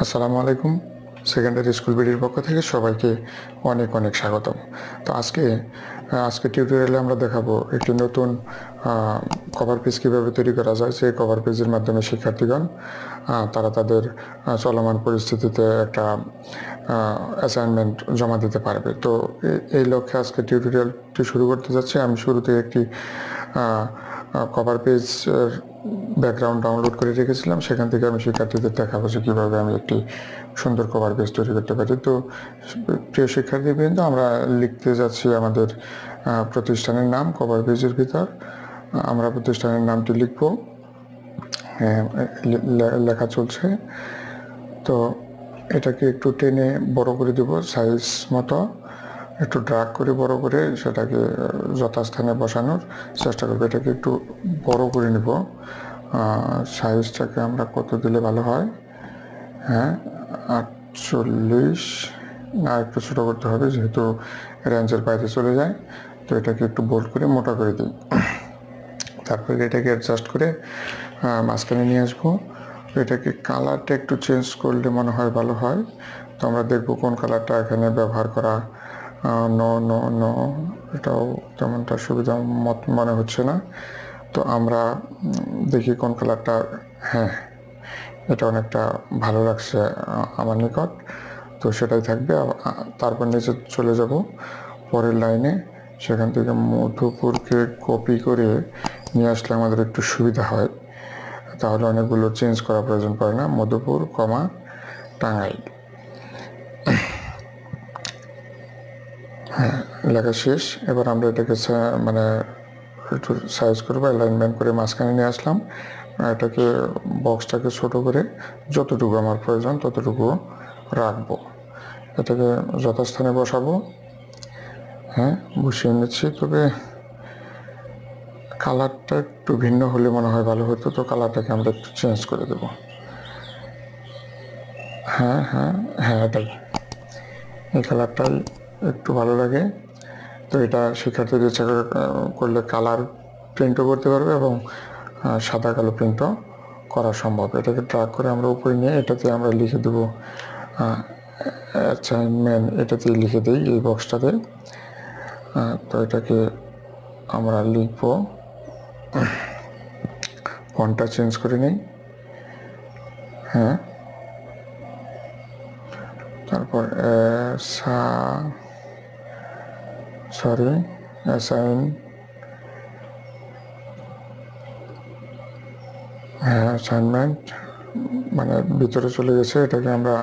আসসালামু আলাইকুম। Secondary school বিডির পক্ষ থেকে সবাইকে অনেক অনেক স্বাগতম। তো আজকে টিউটোরিয়ালে আমরা দেখাবো একটি নতুন কভার পেজ কীভাবে তৈরি করা যায়। সেই কভার পেজের মাধ্যমে শিক্ষার্থীগণ তারা তাদের চলমান পরিস্থিতিতে একটা অ্যাসাইনমেন্ট জমা দিতে পারবে। তো এই লক্ষ্যে আজকে টিউটোরিয়ালটি শুরু করতে যাচ্ছি। আমি শুরুতে একটি কভার পেজের ব্যাকগ্রাউন্ড ডাউনলোড করে রেখেছিলাম, সেখান থেকে আমি শিক্ষার্থীদের দেখাবো যে কীভাবে আমি একটি সুন্দর কভার পেজ তৈরি করতে পারি। তো প্রিয় শিক্ষার্থীবৃন্দ, আমরা লিখতে যাচ্ছি আমাদের প্রতিষ্ঠানের নাম কভার পেজের ভিতর। আমরা প্রতিষ্ঠানের নামটি লিখব, লেখা চলছে। তো এটাকে একটু টেনে বড় করে দেব সাইজ মতো, একটু ড্রাগ করে বড় করে সেটাকে যথাস্থানে বসানোর চেষ্টা করবো। এটাকে একটু বড় করে নেব। সাইজটাকে আমরা কত দিলে ভালো হয়? 48 না, একটু ছোটো করতে হবে যেহেতু রেঞ্জের বাইরে চলে যায়। তো এটাকে একটু বোল্ড করে মোটা করে দিই। তারপরে এটাকে অ্যাডজাস্ট করে মাঝখানে নিয়ে আসবো। এটাকে কালারটা একটু চেঞ্জ করলে মনে হয় ভালো হয়। তো আমরা দেখব কোন কালারটা এখানে ব্যবহার করা। নো, এটাও তেমনটা সুবিধা মনে হচ্ছে না। তো আমরা দেখি কোন কালারটা, এটা অনেকটা ভালো লাগছে আমার নিকট, তো সেটাই থাকবে। তারপর নিচে চলে যাব পরের লাইনে। সেখান থেকে মধুপুরকে কপি করে নিয়ে আসলে আমাদের একটু সুবিধা হয়, তাহলে অনেকগুলো চেঞ্জ করা প্রয়োজন পড়ে না। মধুপুর, টাঙ্গাইল। লেখা শেষ। এবার আমরা এটাকে একটু সাইজ করবো, অ্যালাইনমেন্ট করে মাঝখানে নিয়ে আসলাম। এটাকে বক্সটাকে ছোট করে যতটুকু আমার প্রয়োজন ততটুকু রাখবো। এটাকে যথাস্থানে বসাবো। বসিয়ে নিচ্ছি। তবে কালারটা একটু ভিন্ন হলে মনে হয় ভালো হতো, তো কালারটাকে আমরা একটু চেঞ্জ করে দেব। এটাই, এই কালারটাই একটু ভালো লাগে। তো এটা শিক্ষার্থীদের ইচ্ছা করলে কালার প্রিন্টও করতে পারবে এবং সাদা কালো প্রিন্টও করা সম্ভব। এটাকে ড্রাগ করে আমরা উপরে নিয়ে এটাতে আমরা লিখে দেবো অ্যাসাইনমেন্ট, এটাতেই লিখে দিই এই বক্সটাতে। তো এটাকে আমরা লিখব, ফন্টটা চেঞ্জ করে নিই। তারপর অ্যাসাইনমেন্ট মানে ভিতরে চলে গেছে। এটাকে আমরা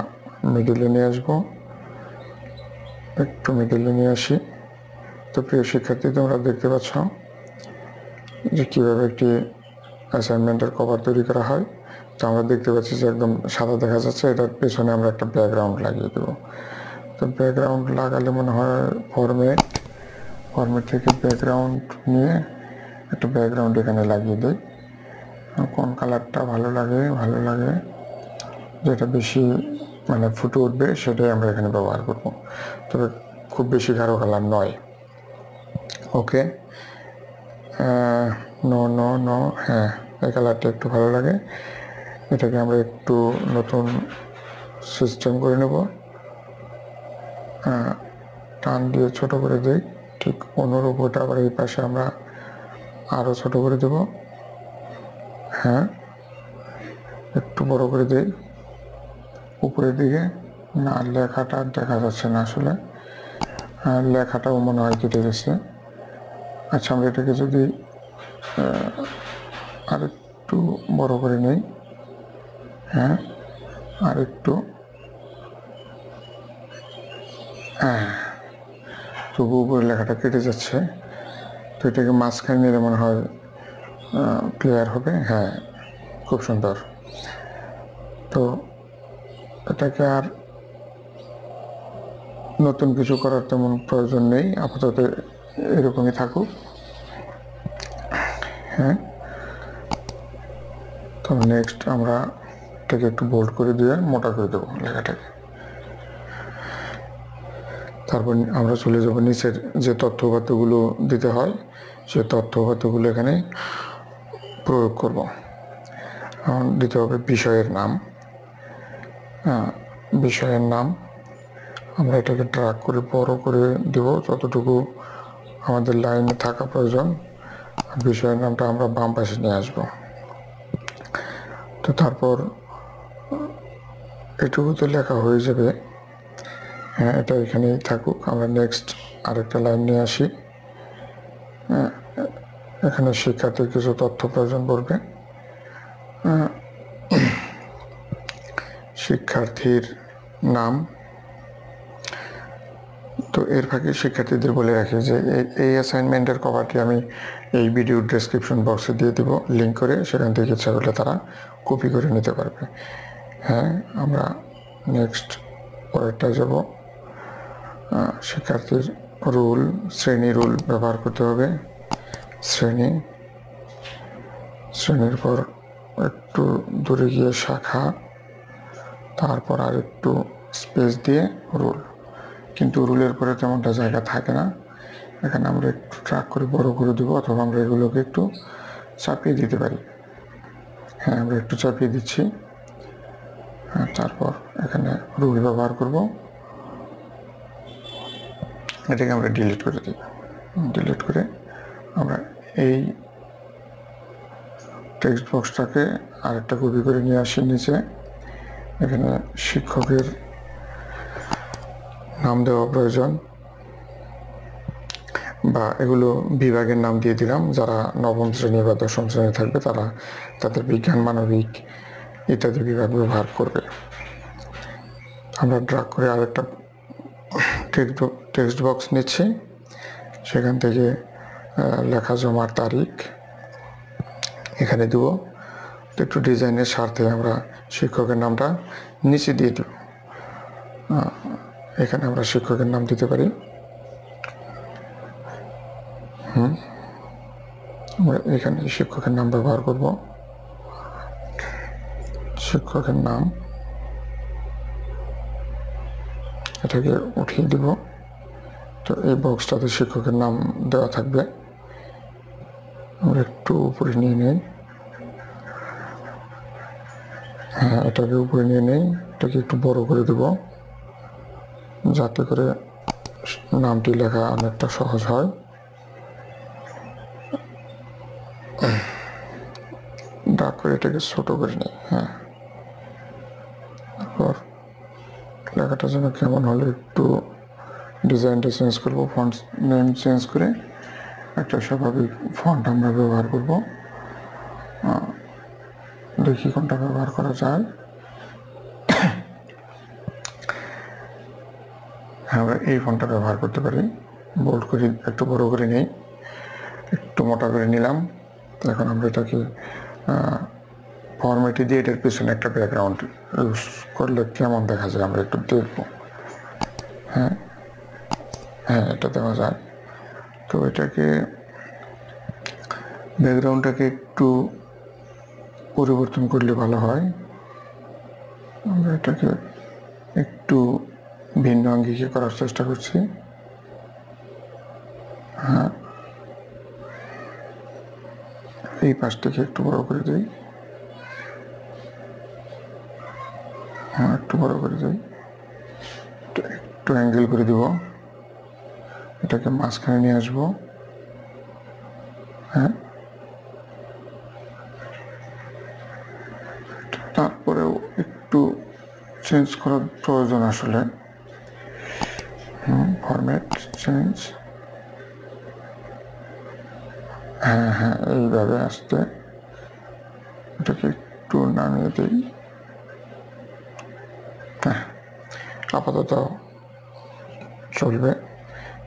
মিডিলে নিয়ে আসবো, একটু মিডিলে নিয়ে আসি। তো প্রিয় শিক্ষার্থী, তোমরা দেখতে পাচ্ছ যে কীভাবে একটি অ্যাসাইনমেন্টের কভার তৈরি করা হয়। তো আমরা দেখতে পাচ্ছি যে একদম সাদা দেখা যাচ্ছে। এটার পেছনে আমরা একটা ব্যাকগ্রাউন্ড লাগিয়ে দেবো। তো ব্যাকগ্রাউন্ড লাগালে মনে হয় ফরম্যাট থেকে ব্যাকগ্রাউন্ড নিয়ে একটা ব্যাকগ্রাউন্ড এখানে লাগিয়ে দিই। কোন কালারটা ভালো লাগে যেটা বেশি ফুটে উঠবে সেটাই আমরা এখানে ব্যবহার করব। তবে খুব বেশি গাঢ় কালার নয়। ওকে, নো, এই কালারটা একটু ভালো লাগে। এটাকে আমরা একটু নতুন সিস্টেম করে নেব। টান দিয়ে ছোট করে দিই। ঠিক অনুরূপ ওটা আবার এই পাশে আমরা আরও ছোট করে দেব। একটু বড় করে দিই উপরের দিকে। না, লেখাটা দেখা যাচ্ছে না আসলে। লেখাটাও মনে হয় কেটে গেছে। আচ্ছা, আমরা এটাকে যদি আর একটু বড় করে নিই, আর একটু, তবু উপরে লেখাটা কেটে যাচ্ছে। তো এটাকে মাঝখানে নিলে মনে হয় ক্লিয়ার হবে। খুব সুন্দর। তো এটাকে আর নতুন কিছু করার তেমন প্রয়োজন নেই, আপাতত এরকমই থাকুক। তো নেক্সট আমরা এটাকে একটু বোল্ড করে দিয়ে মোটা করে দেবো লেখাটাকে। তারপর আমরা চলে যাব নিচের যে তথ্যপাত্রগুলো দিতে হয়, সে তথ্যপাত্রগুলো এখানে প্রয়োগ করব। দিতে হবে বিষয়ের নাম, বিষয়ের নাম আমরা এটাকে ড্রাগ করে বড় করে দেব যতটুকু আমাদের লাইনে থাকা প্রয়োজন। আর বিষয়ের নামটা আমরা বাম পাশে নিয়ে আসব। তো তারপর এটুকু তো লেখা হয়ে যাবে। হ্যাঁ, এটা এখানেই থাকুক। আমরা নেক্সট আরেকটা লাইন নিয়ে আসি। এখানে শিক্ষার্থীর কিছু তথ্য প্রয়োজন পড়বে। শিক্ষার্থীর নাম। তো এর ফাঁকে শিক্ষার্থীদের বলে রাখি যে এই অ্যাসাইনমেন্টের কভারটি আমি এই ভিডিও ডেসক্রিপশন বক্সে দিয়ে দেব লিঙ্ক করে, সেখান থেকে ইচ্ছা করলে তারা কপি করে নিতে পারবে। হ্যাঁ, আমরা নেক্সট পরেরটা যাব। শিক্ষার্থীর রুল, শ্রেণী রুল ব্যবহার করতে হবে। শ্রেণীর পর একটু দূরে গিয়ে শাখা, তারপর আর একটু স্পেস দিয়ে রুল। কিন্তু রুলের পরে তেমনটা জায়গা থাকে না, এখানে আমরা একটু ট্রাক করে বড় করে দেবো, অথবা আমরা এগুলোকে একটু চাপিয়ে দিতে পারি। হ্যাঁ, আমরা একটু চাপিয়ে দিচ্ছি। হ্যাঁ, তারপর এখানে রুল ব্যবহার করব। এটাকে আমরা ডিলিট করে দিই। ডিলিট করে আমরা এই টেক্সট বক্সটাকে আরেকটা কপি করে নিয়ে আসি নিচে। এখানে শিক্ষকের নাম দেওয়া প্রয়োজন, বা এগুলো বিভাগের নাম দিয়ে দিলাম। যারা নবম শ্রেণী বা দশম শ্রেণী থাকবে তারা তাদের বিজ্ঞান, মানবিক ইত্যাদি বিভাগ ব্যবহার করবে। আমরা ড্রাগ করে আরেকটা টেক্সট বক্স নিচ্ছি, সেখান থেকে লেখা জমার তারিখ এখানে দেব। একটু ডিজাইনের স্বার্থে আমরা শিক্ষকের নামটা নিচে দিয়ে দেব। এখানে আমরা শিক্ষকের নাম দিতে পারি। আমরা এখানে শিক্ষকের নাম ব্যবহার করব। শিক্ষকের নাম এটাকে উঠিয়ে দিব। তো এই বক্সটাতে শিক্ষকের নাম দেওয়া থাকবে। আমরা একটু উপরে নিয়ে নেই। হ্যাঁ, এটাকে উপরে নিয়ে নেই, এটাকে একটু বড় করে দেব যাতে করে নামটি লেখা অনেকটা সহজ হয়। ডাক করে এটাকে ছোট করে নিই। হ্যাঁ, তারপর লেখাটা যেন কেমন হলে একটু ডিজাইনটা চেঞ্জ করব। ফন্ট নেম চেঞ্জ করে একটা স্বাভাবিক ফন্ট আমরা ব্যবহার করব। দেখি কোনটা ব্যবহার করা যায়। আমরা এই ফন্টটা ব্যবহার করতে পারি। বোল্ড করে একটু বড় করে নিই, একটু মোটা করে নিলাম। এখন আমরা এটাকে ফরম্যাটে দিয়ে এটার পিছনে একটা ব্যাকগ্রাউন্ড ইউজ করলে কেমন দেখা যায় আমরা একটু দেখব। হ্যাঁ, এটা দেওয়া যায়। তো এটাকে ব্যাকগ্রাউন্ডটাকে একটু পরিবর্তন করলে ভালো হয়। আমরা এটাকে একটু ভিন্ন আঙ্গিকে করার চেষ্টা করছি। হ্যাঁ, এই পাশটাকে একটু বড় করে দিই। হ্যাঁ, একটু বড় করে দিই, একটু অ্যাঙ্গেল করে দিব। এটাকে মাঝখানে নিয়ে আসবো। হ্যাঁ, তারপরেও একটু চেঞ্জ করার প্রয়োজন আসলে। Format change. হ্যাঁ, এইভাবে আসতে এটাকে একটু নামিয়ে দিই। হ্যাঁ, আপাতত চলবে।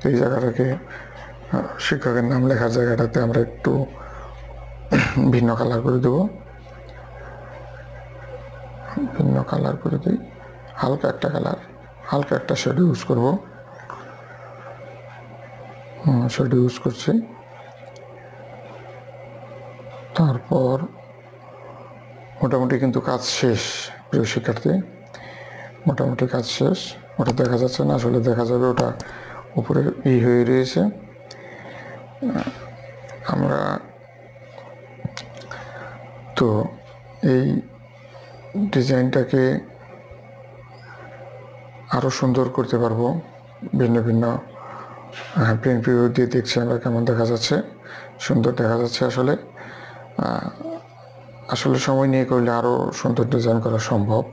এই জায়গাটাকে শিক্ষকের নাম লেখার জায়গাটাতে আমরা একটু ভিন্ন কালার করে দেব। ভিন্ন কালার করে দিই, হালকা একটা কালার, হালকা একটা শেড ইউজ করব। শেড ইউজ করছি। তারপর মোটামুটি কিন্তু কাজ শেষ প্রিয় শিক্ষার্থী, মোটামুটি কাজ শেষ। ওটা দেখা যাচ্ছে না, আসলে দেখা যাবে ওটা উপরে হয়ে রয়েছে। আমরা তো এই ডিজাইনটাকে আরও সুন্দর করতে পারবো। ভিন্ন ভিন্ন প্রিন্ট প্রিভিউ দিয়ে দেখছি আমরা কেমন দেখা যাচ্ছে, সুন্দর দেখা যাচ্ছে। আসলে সময় নিয়ে করলে আরও সুন্দর ডিজাইন করা সম্ভব।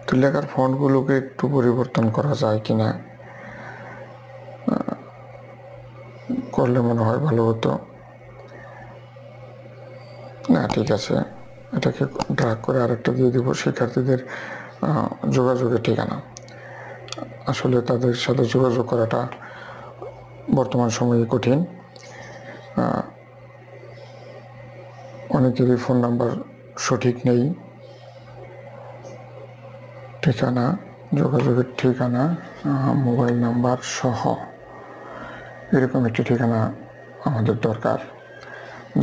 তো লেখার ফন্টগুলোকে একটু পরিবর্তন করা যায় কিনা, করলে মনে হয় ভালো হতো। না, ঠিক আছে, এটাকে ড্রাগ করে আরেকটা দিয়ে দেবো, শিক্ষার্থীদের যোগাযোগের ঠিকানা। আসলে তাদের সাথে যোগাযোগ করাটা বর্তমান সময়ে কঠিন। অনেকেরই ফোন নাম্বার সঠিক নেই। ঠিকানা, যোগাযোগের ঠিকানা, মোবাইল নাম্বার সহ এরকম একটি ঠিকানা আমাদের দরকার,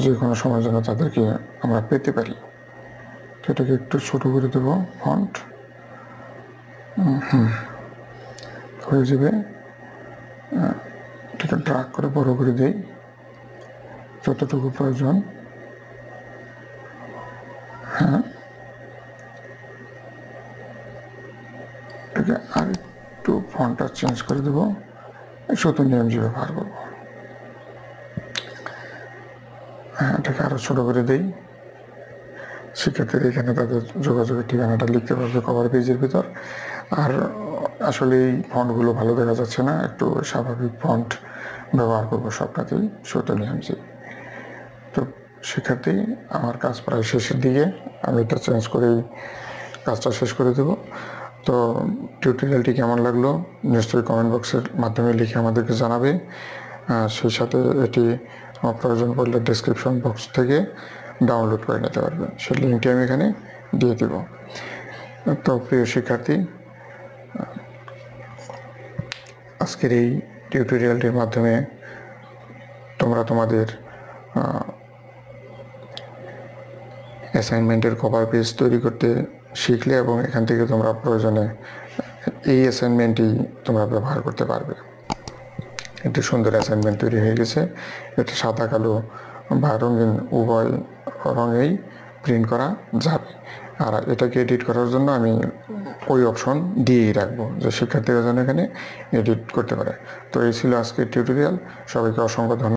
যে কোনো সময় যেন তাদেরকে আমরা পেতে পারি। এটাকে একটু ছোট করে দেবো, ফন্ট হয়ে যাবে। এটাকে ড্রাগ করে বড় করে দেই যতটুকু প্রয়োজন। হ্যাঁ, এটাকে আর একটু ফন্টটা চেঞ্জ করে দেবো, শুধু নিয়মজি ব্যবহার করবো। হ্যাঁ, এটাকে আরও ছোটো করে দেই। শিক্ষার্থীরা এখানে তাদের যোগাযোগের ঠিকানাটা লিখতে পারবে কভার পেজের ভিতর। আর আসলে এই ফন্টগুলো ভালো দেখা যাচ্ছে না, একটু স্বাভাবিক ফন্ট ব্যবহার করবো সবটাতেই, শুধু নিয়মজি। তো শিক্ষার্থী, আমার কাজ প্রায় শেষের দিকে, আমি এটা চেঞ্জ করেই কাজটা শেষ করে দেব। তো টিউটোরিয়ালটি কেমন লাগলো নিশ্চয়ই কমেন্ট বক্সের মাধ্যমে লিখে আমাদেরকে জানাবে। সেই সাথে এটি প্রয়োজন পড়লে ডেসক্রিপশন বক্স থেকে ডাউনলোড করে নিতে পারবেন, সেই লিঙ্কটি আমি এখানে দিয়ে দেব। তো প্রিয় শিক্ষার্থী, আজকের এই টিউটোরিয়ালটির মাধ্যমে তোমরা তোমাদের অ্যাসাইনমেন্টের কভার পেজ তৈরি করতে শিখলে এবং এখান থেকে তোমরা প্রয়োজনে এই অ্যাসাইনমেন্টই তোমরা ব্যবহার করতে পারবে। একটি সুন্দর অ্যাসাইনমেন্ট তৈরি হয়ে গেছে। এটা সাদা কালো বা রঙিন উভয় রঙেই প্রিন্ট করা যাবে। আর এটাকে এডিট করার জন্য আমি ওই অপশন দিয়েই রাখবো, যে শিক্ষার্থীরা যেন এখানে এডিট করতে পারে। তো এই ছিল আজকের টিউটোরিয়াল। সবাইকে অসংখ্য ধন্যবাদ।